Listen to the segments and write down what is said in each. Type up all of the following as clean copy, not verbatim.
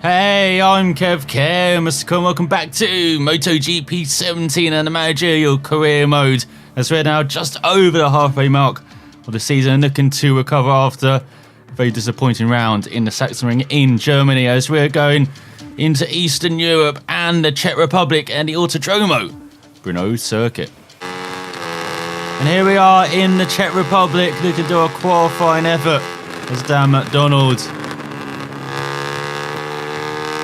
Hey, I'm Kev and welcome back to MotoGP 17 and the managerial career mode, as we're now just over the halfway mark of the season, looking to recover after a very disappointing round in the Sachsenring in Germany, as we're going into Eastern Europe and the Czech Republic and the Automotodromo Brno circuit. And here we are in the Czech Republic, looking to do a qualifying effort as Dan MacDonald.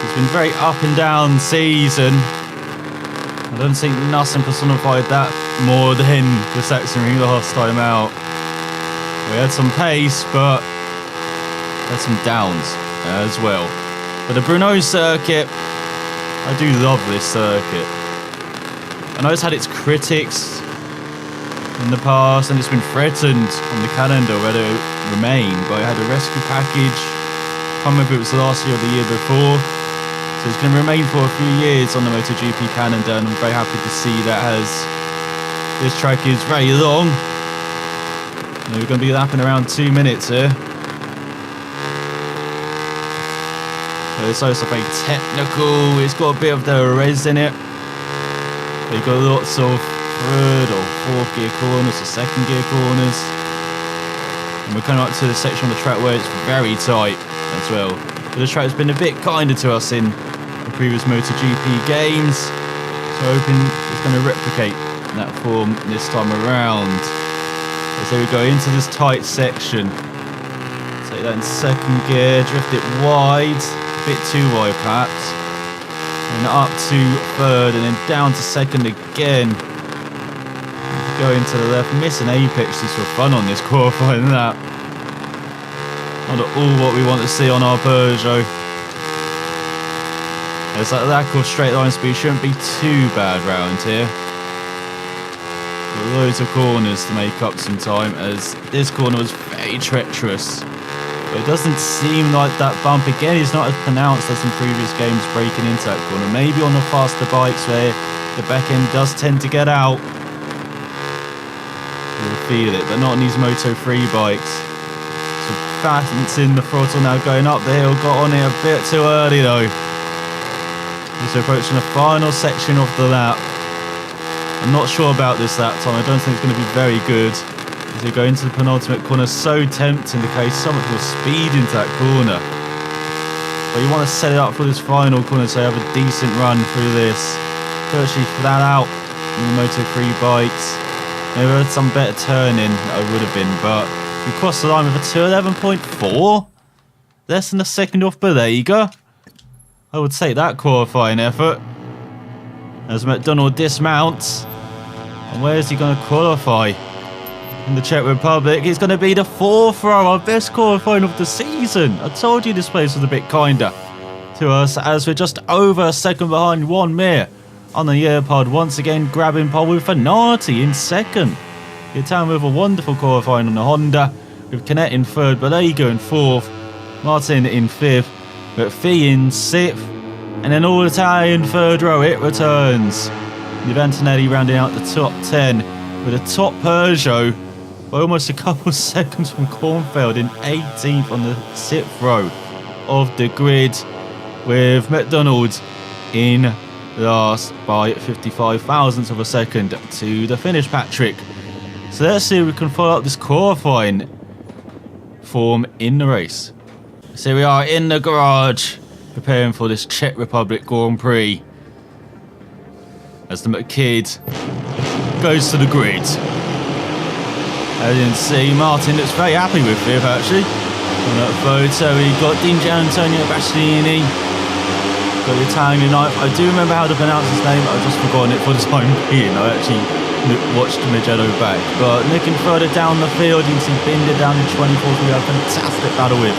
It's been a very up and down season. I don't think nothing personified that more than the Sachsenring last time out. We had some pace, but had some downs as well. But the Brno circuit, I do love this circuit. I know it's had its critics in the past and it's been threatened on the calendar whether it would remain, but it had a rescue package. I can't remember if it was last year or the year before. So it's going to remain for a few years on the MotoGP calendar, and I'm very happy to see that, as this track is very long. And we're going to be lapping around 2 minutes here. So it's also very technical. It's got a bit of the res in it. You've got lots of third or fourth gear corners or second gear corners. And we're coming up to the section of the track where it's very tight as well. But the track has been a bit kinder to us in the previous MotoGP games, so hoping it's going to replicate that form this time around. As we go into this tight section, take that in second gear, drift it wide, a bit too wide perhaps, and up to third, and then down to second again. Go into the left, miss an apex just for fun on this qualifying lap. Not at all what we want to see on our Peugeot. There's that lack of straight line speed, shouldn't be too bad round here. Got loads of corners to make up some time, as this corner was very treacherous. But it doesn't seem like that bump again is not as pronounced as in previous games breaking into that corner. Maybe on the faster bikes where the back end does tend to get out. You'll feel it, but not on these Moto3 bikes. Balancing the throttle now, going up the hill, got on it a bit too early though. He's approaching the final section of the lap. I'm not sure about this lap time, I don't think it's going to be very good. As we go into the penultimate corner, so tempting to carry so much more speed into that corner. But you want to set it up for this final corner so you have a decent run through this. Virtually flat out in the Moto3 bikes. Maybe I had some better turning I would have been, but we crossed the line with a 2:11.4, less than a second off Belega. I would take that qualifying effort. As MacDonald dismounts, and where is he going to qualify? In the Czech Republic, it's going to be the fourth row, our best qualifying of the season. I told you this place was a bit kinder to us, as we're just over a second behind Juan Mir on the year pod, once again grabbing pole with Fanati in second. The Italian with a wonderful qualifying on the Honda, with Canet in third, Belega in fourth, Martin in fifth, but Fee in sixth, and then all Italian third row, it returns. With Antonelli rounding out the top 10, with a top Peugeot by almost a couple seconds from Kornfeld in 18th on the 6th row of the grid, with MacDonald in last by 55 thousandths of a second to the finish, Patrick. So let's see if we can follow up this qualifying form in the race. So we are in the garage, preparing for this Czech Republic Grand Prix, as the McKid goes to the grid. As you can see, Martin looks very happy with fifth actually. On that photo, we've got Dinja Antonio Bastianini, got the Italian in ninth. I do remember how to pronounce his name, I've just forgotten it for the time being. I actually watched Magello back. But looking further down the field, you can see Binder down in 24th. We have a fantastic battle with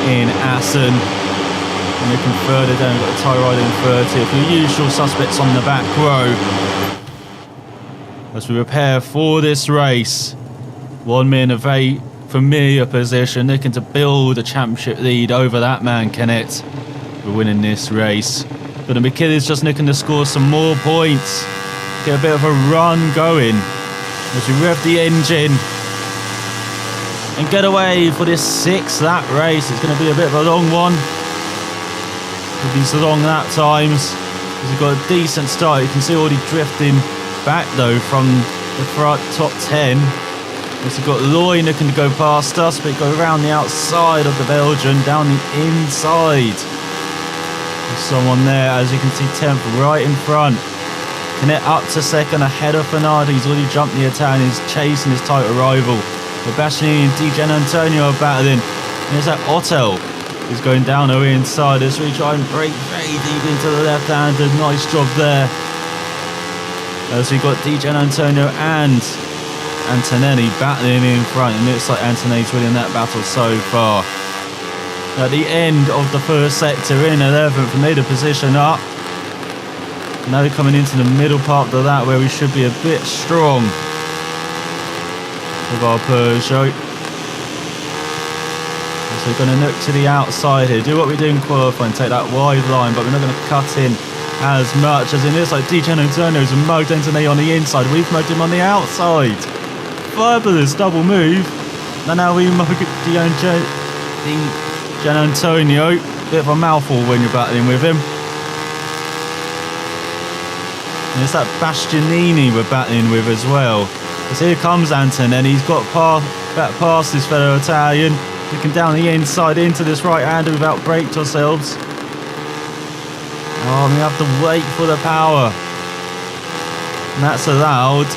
in Assen. And looking further down, we've got Tyrrell in 30th. The usual suspects on the back row. As we prepare for this race, Juan Mir in a very familiar position, looking to build a championship lead over that man, Canet. We're winning this race. But the McKinnon's just looking to score some more points. Get a bit of a run going as we rev the engine and get away for this 6th lap race. It's going to be a bit of a long one. with these long lap times. He's got a decent start. You can see already drifting back though from the front top 10. We've got Loine can go past us, but go around the outside of the Belgian, down the inside. There's someone there, as you can see, 10th right in front. Connect up to second ahead of Fernando. He's already jumped the Italian. He's chasing his title rival. But Bastianini and Di Gianantonio are battling. And there's that Otto who's going down the inside. As we try and break very deep into the left-hander. Nice job there. As we've got Di Gianantonio and Antonelli battling in front. It looks like Antonelli's winning that battle so far. At the end of the first sector in 11th, made a position up. Now they're coming into the middle part of that where we should be a bit strong with our Peugeot. So we're going to look to the outside here, do what we do in qualifying, take that wide line, but we're not going to cut in as much as in this. Like Di Gianantonio's mugged Antonelli on the inside, we've mugged him on the outside. Fabulous double move. And now we mug Di Gianantonio. Bit of a mouthful when you're battling with him. And it's that Bastianini we're battling with as well. Because here comes Antonelli. He's got back past this fellow Italian. Looking down the inside into this right-hander without braked ourselves. Oh, we have to wait for the power. And that's allowed.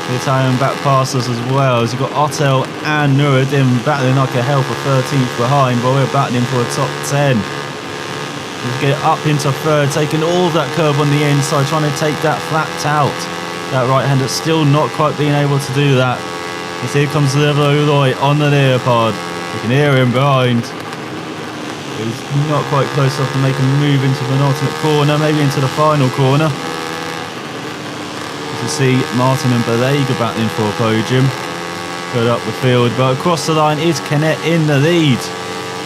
The Italian back past us as well. As you've got Otto and Nuruddin battling like a hell for 13th behind, but we're battling for a top 10. We get up into third, taking all of that curve on the inside, trying to take that flapped out. That right-hander still not quite being able to do that. As here comes Leroy on the Leopard. You can hear him behind. He's not quite close enough to make a move into the penultimate corner, maybe into the final corner. As you see, Martin and Balega battling for a podium. Good up the field, but across the line is Canet in the lead,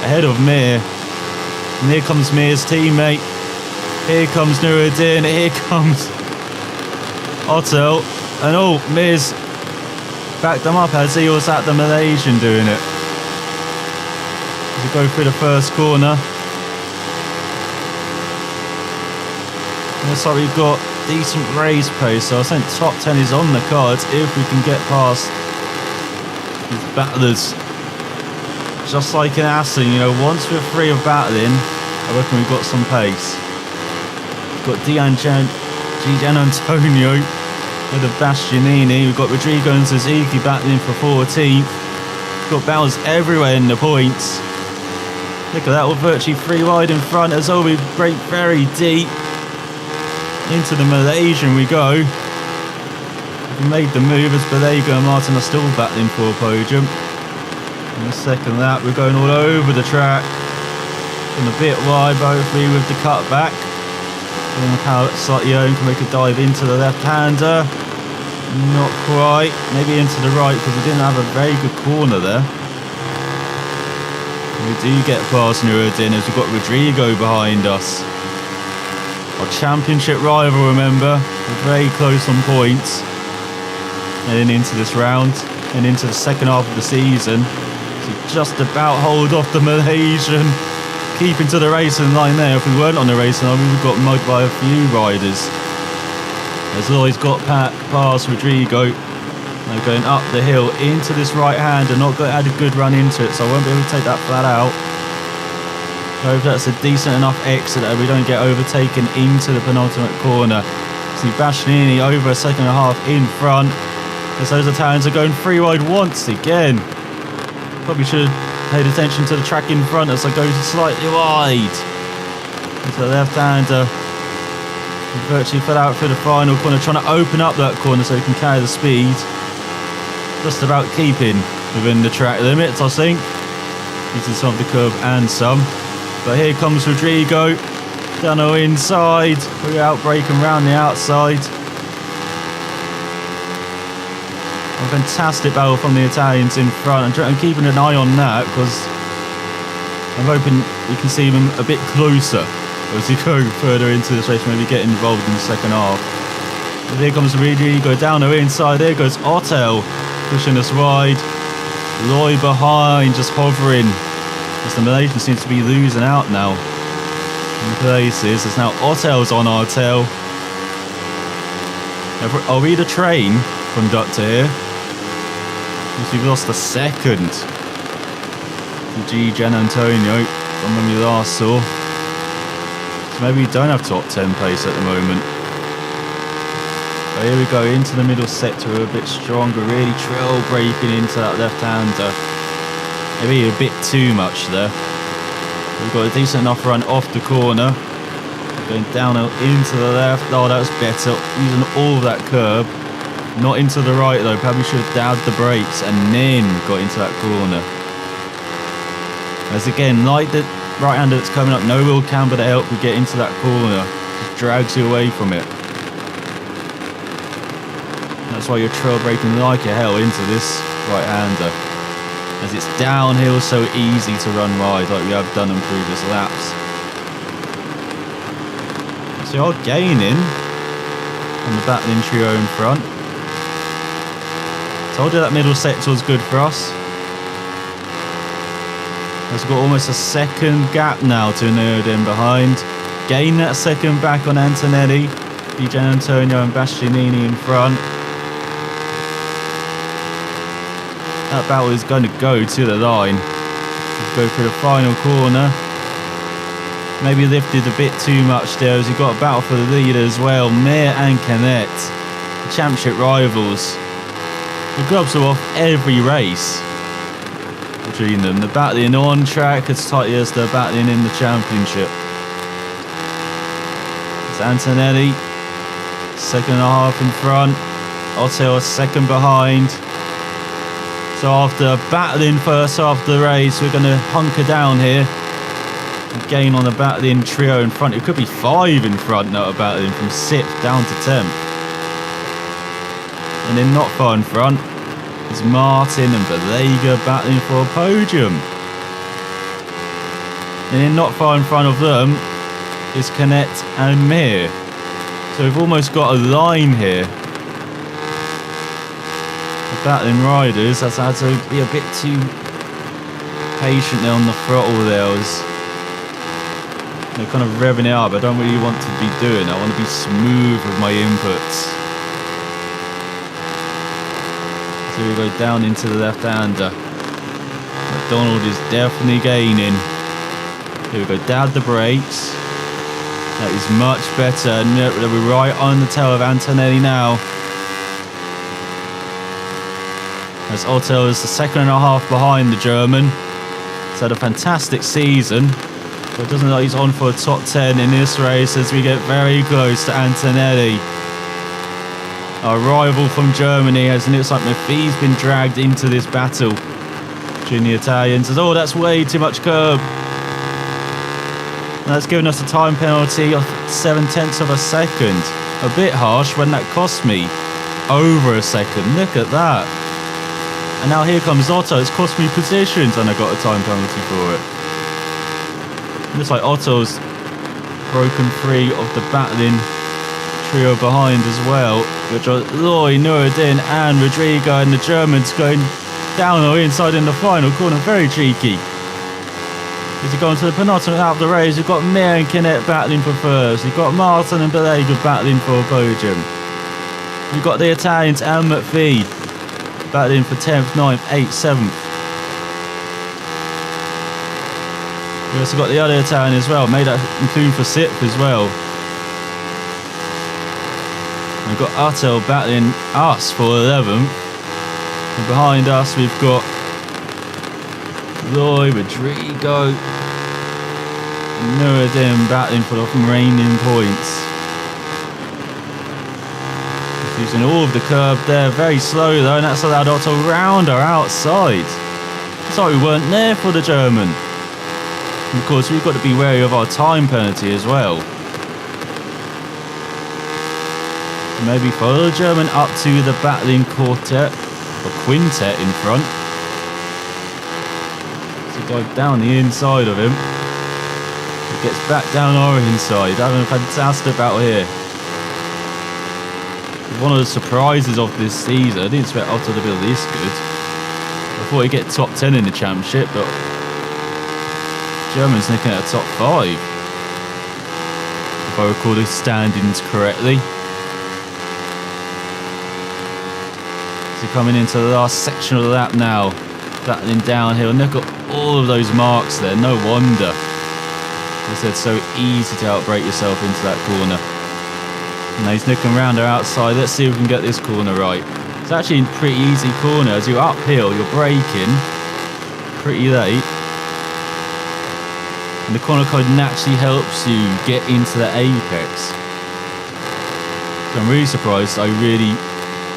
ahead of Mir. And here comes Mir's teammate. Here comes Nuruddin. Here comes Otto. And oh, Mir's backed them up as he was at the Malaysian doing it. As we go through the first corner. Looks like we've got decent race pace, so I think top 10 is on the cards if we can get past these battlers. Just like in Aston, you know, once we're free of battling, I reckon we've got some pace. We've got Gianantonio with a Bastianini. We've got Rodrigo and Suzuki battling for 14th. We've got battles everywhere in the points. Look at that, we're virtually 3 wide in front as well. We break very deep. Into the Malaysian we go. We made the move as Balega and Martin are still battling for a podium. In the second lap, we're going all over the track. And a bit wide, hopefully with the cutback. And how slightly own can make a dive into the left-hander. Not quite. Maybe into the right because we didn't have a very good corner there. We do get past Nuruddin as we've got Rodrigo behind us. Our championship rival, remember. We're very close on points. Heading into this round and into the second half of the season. So just about hold off the Malaysian. Keeping to the racing line there. If we weren't on the racing line, we would have got mugged by a few riders. As Lloyd's got past Rodrigo. They're going up the hill into this right hand and not had a good run into it, so I won't be able to take that flat out. I hope that's a decent enough exit that we don't get overtaken into the penultimate corner. See Bastianini over a second and a half in front. As those Italians are going 3 wide once again. Probably should have paid attention to the track in front as I go slightly wide. Into the left-hander. Virtually fell out through the final corner, trying to open up that corner so he can carry the speed. Just about keeping within the track limits, I think. Using some of the curve and some. But here comes Rodrigo. Down the inside. We outbrake him round the outside. A fantastic battle from the Italians in front. I'm keeping an eye on that because I'm hoping we can see them a bit closer as we go further into this race, maybe get involved in the second half. But here comes Rodrigo down the inside. There goes Otto pushing us wide. Loy behind, just hovering. As the Malaysian seems to be losing out now. in places. There's now Otto's on our tail. Are we the train conductor here? Because we've lost a second to Gian Antonio from when we last saw. So maybe we don't have top 10 pace at the moment. But here we go into the middle sector, a bit stronger, really trail breaking into that left-hander. Maybe a bit too much there. We've got a decent enough run off the corner. Going down into the left. Oh, that was better. Using all of that curb. Not into the right though. Probably should have dabbed the brakes and then got into that corner. As again, like the right-hander that's coming up, no real camber to help you get into that corner. Just drags you away from it. That's why you're trail braking like hell into this right-hander. As it's downhill, so easy to run wide like we have done in previous laps. So you're gaining on the battling trio in front. Told you that middle sector was good for us. We've got almost a second gap now to Nurden behind. Gain that second back on Antonelli. Gian Antonio and Bastianini in front. That battle is going to go to the line. Let's go for the final corner. Maybe lifted a bit too much there as he got a battle for the lead as well. Mir and Canet, the championship rivals. The gloves are off every race between them. They're battling on track as tightly as they're battling in the championship. It's Antonelli, second and a half in front. Otto a second behind. So after battling first half of the race, we're going to hunker down here and gain on the battling trio in front. It could be 5 in front now, battling from 6th down to 10th. And then not far in front is Martin and Belega battling for a podium. And then not far in front of them is Canet and Mir. So we've almost got a line here. The battling riders, that's had to be a bit too patient there on the throttle there. They're kind of revving it up. I don't really want to be doing. I want to be smooth with my inputs. So we go down into the left-hander. MacDonald is definitely gaining. Here we go, dab the brakes. That is much better. And we're right on the tail of Antonelli now. As Otto is the second and a half behind the German. He's had a fantastic season. But it doesn't look like he's on for a top 10 in this race as we get very close to Antonelli. Our rival from Germany, as it looks like Maffei's been dragged into this battle between the Italians. Oh, that's way too much curb. That's given us a time penalty of 0.7 of a second. A bit harsh when that cost me over a second. Look at that. And now here comes Otto. It's cost me positions and I got a time penalty for it. Looks like Otto's broken free of the battling trio behind as well, which are Loy, Nuruddin and Rodrigo, and the Germans going down or inside in the final corner. Very cheeky. As you go into the penultimate out of the race, you've got Mir and Canet battling for first. You've got Martin and Belega battling for a podium. You've got the Italians and Maffei battling for 10th, 9th, 8th, 7th. We've also got the other Italian as well, made that include for 6th as well. We've got Otto battling us for 11th. And behind us we've got Loy, Rodrigo, and Nuruddin battling for the remaining points. Just using all of the curb there, very slow though, and that's allowed Otto round our outside. Sorry, we weren't there for the German. And of course, we've got to be wary of our time penalty as well. Maybe follow the German up to the battling quartet or quintet in front. So dive down the inside of him. He gets back down our inside, having a fantastic battle here. One of the surprises of this season. I didn't expect Otto to be this good. I thought he'd get top 10 in the championship, but German's looking at a top 5. if I recall the standings correctly. So coming into the last section of the lap now, battling downhill, and look at all of those marks there. No wonder. As I said, so easy to outbrake yourself into that corner. And now he's looking around the outside. Let's see if we can get this corner right. It's actually a pretty easy corner. As you're uphill, you're braking pretty late. And the corner code naturally helps you get into the apex. So I'm really surprised I really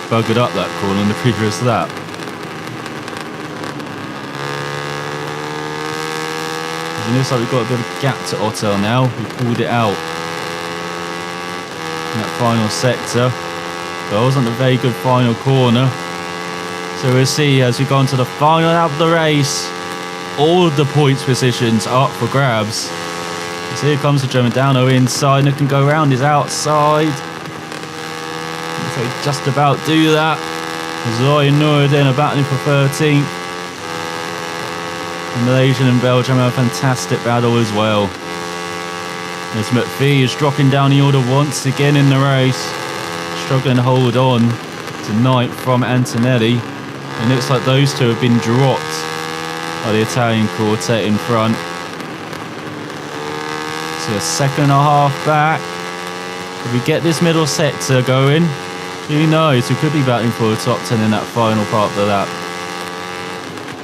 buggered up that corner on the previous lap. It looks like we've got a bit of a gap to Otto now. We pulled it out in that final sector. But it wasn't a very good final corner. So we'll see as we go on to the final lap of the race. All of the points positions are up for grabs. So here comes the German Downo inside, and it can go around his outside. So just about do that. Zoe and Noureddin are battling for 13th. And Malaysian and Belgium have a fantastic battle as well. As McPhee is dropping down the order once again in the race. Struggling to hold on to 9th from Antonelli. It looks like those two have been dropped by the Italian quartet in front. So a second and a half back. If we get this middle sector going, who knows, we could be battling for a top 10 in that final part of the lap.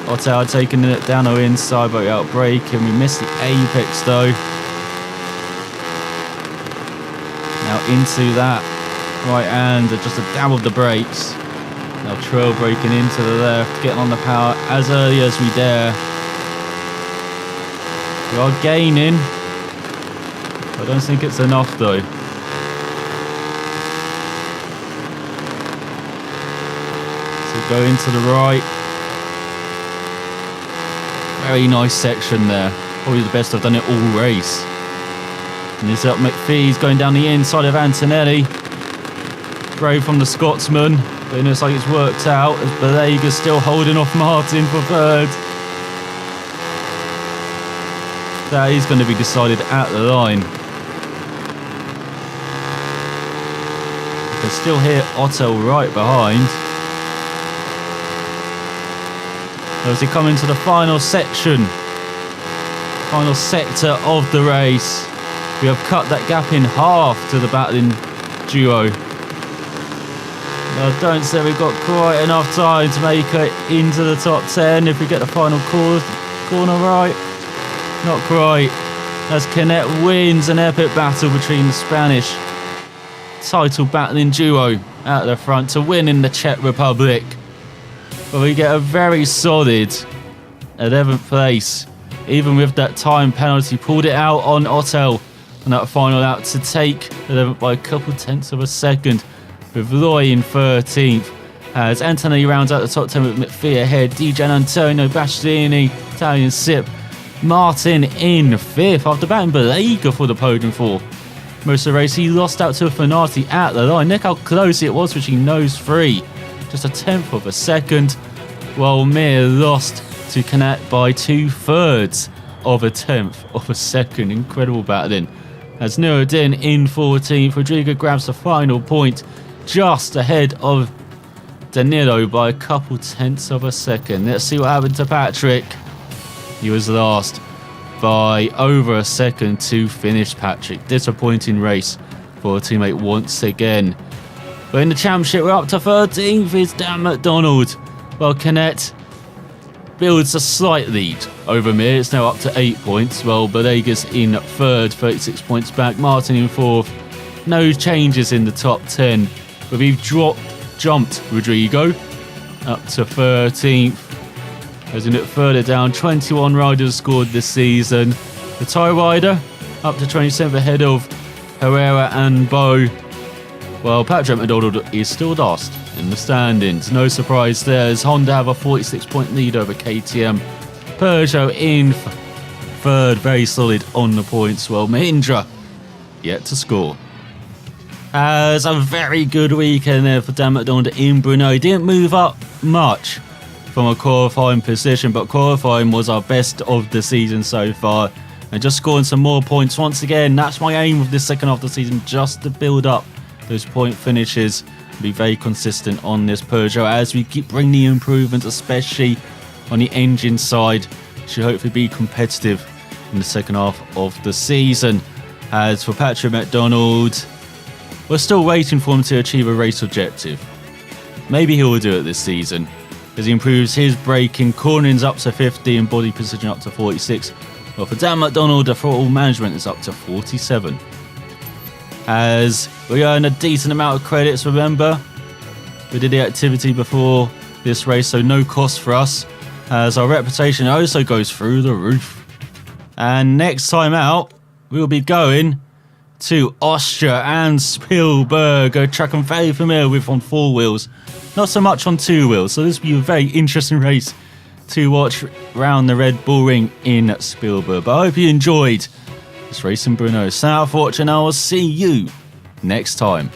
Otto taking it down the inside, but out braking. We missed the apex though. Now into that right hand, just a dab of the brakes. Now trail braking into the left, getting on the power as early as we dare. We are gaining. I don't think it's enough though. So go into the right. Very nice section there. Probably the best I've done it all race. And this up McPhee's going down the inside of Antonelli. Brave from the Scotsman. But it looks like it's worked out as Balega's still holding off Martin for third. That is going to be decided at the line. You can still hear Otto right behind. As we come into the final section, final sector of the race, we have cut that gap in half to the battling duo. I don't say we've got quite enough time to make it into the top 10 if we get the final corner right. Not quite. As Canet wins an epic battle between the Spanish title battling duo out the front to win in the Czech Republic. But we get a very solid 11th place, even with that time penalty. Pulled it out on Otto on that final lap to take 11th by a couple tenths of a second, with Loy in 13th. As Antonelli rounds out the top 10 with McPhee ahead, DJ Antonio Bastianini, Italian Sip, Martin in 5th after batting Balega for the podium for most of the race. He lost out to Fanati at the line. Look how close it was, which he nose free. Just a tenth of a second, while Mir lost to Canet by 2/3 of a tenth of a second. Incredible battling. As Noureddin in 14th, Rodrigo grabs the final point just ahead of Danilo by a couple tenths of a second. Let's see what happened to Patrick. He was last by over a second to finish. Patrick, disappointing race for a teammate once again. But in the championship, we're up to 13th is Dan MacDonald. While Canet builds a slight lead over Mir. It's now up to 8 points. Well, Balega's in 3rd, 36 points back. Martin in 4th. No changes in the top 10. But we've jumped Rodrigo up to 13th. As we look further down, 21 riders scored this season. The tie rider up to 27th ahead of Herrera and Bo. Well, Patrick MacDonald is still last in the standings. No surprise there, as Honda have a 46-point lead over KTM. Peugeot in 3rd, very solid on the points. Well, Mahindra yet to score. As a very good weekend there for Dan MacDonald in Brno. He didn't move up much from a qualifying position, but qualifying was our best of the season so far. and just scoring some more points. Once again, that's my aim with this second half of the season, just to build up those point finishes, be very consistent on this Peugeot as we keep bringing the improvements, especially on the engine side. Should hopefully be competitive in the second half of the season. As for Patrick MacDonald, we're still waiting for him to achieve a race objective. Maybe he will do it this season, as he improves his braking, cornering's up to 50 and body position up to 46. But for Dan MacDonald, the throttle management is up to 47. As we earn a decent amount of credits, remember, we did the activity before this race, so no cost for us, as our reputation also goes through the roof. And next time out, we will be going to Austria and Spielberg, a track I'm very familiar with on 4 wheels, not so much on 2 wheels, so this will be a very interesting race to watch around the Red Bull Ring in Spielberg. But I hope you enjoyed this race in Brno. So out for watching, I will see you next time.